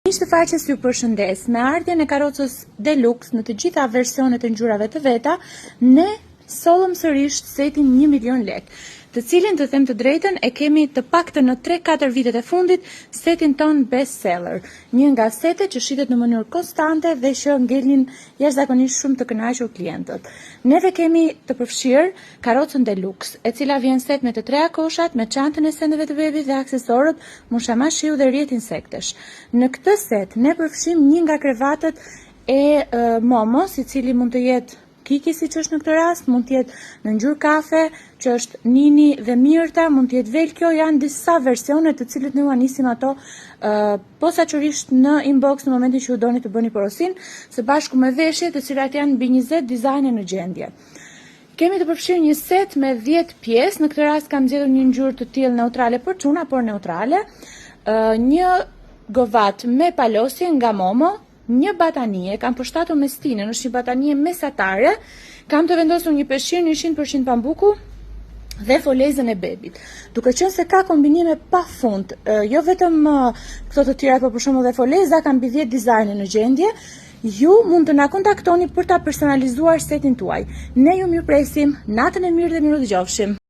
Miqtë faqes ju përshëndes. Me ardhjen e karrocës Deluxe në të gjitha versionet e ngjyrave të veta, ne sollëm sërish setin 1 milion lek, të cilin të them të drejtën e kemi të paktën në 3-4 vitet e fundit setin ton best seller. Një nga setet që shitet në mënyrë konstante dhe që ngelin jashtëzakonisht shumë të kënaqur klientët. Neve kemi të përfshirë karrocën Deluxe, e cila vjen set me të treja koshat, me çantën e sendeve të bebit dhe aksesorët, mushamashiu dhe rrjet insektesh. Në këtë set ne përfshim një nga krevatët e Momos, i cili mund të jetë Kiki, si që është në këtë rast, mund të jetë në ngjyrë kafe, që është Nini dhe Mirta, mund të jetë Velkjo, janë disa versione të cilët ne u nisim ato posaçërisht në inbox në momentin që ju doni të bëni porosin, së bashku me veshje të cilat janë mbi 20 dizajne në gjendje. Kemi të përfshirë një set me 10 pjesë, në këtë rast kam zgjedhur një ngjyrë të tillë neutrale për çuna, por neutrale, një govat me palosje nga Momo, një batanie, kam përshtatur me stinën, është një batanie mesatare, kam të vendosur një peshqir 100% pambuku dhe folezën e bebit. Duke qenë se ka kombinime pa fund, jo vetëm këto të tjera, por për shembull dhe foleza kanë mbi 10 dizajne në gjendje, ju mund të na kontaktoni për ta personalizuar setin tuaj. Ne ju mirëpresim, natën e mirë dhe miru dëgjofshim.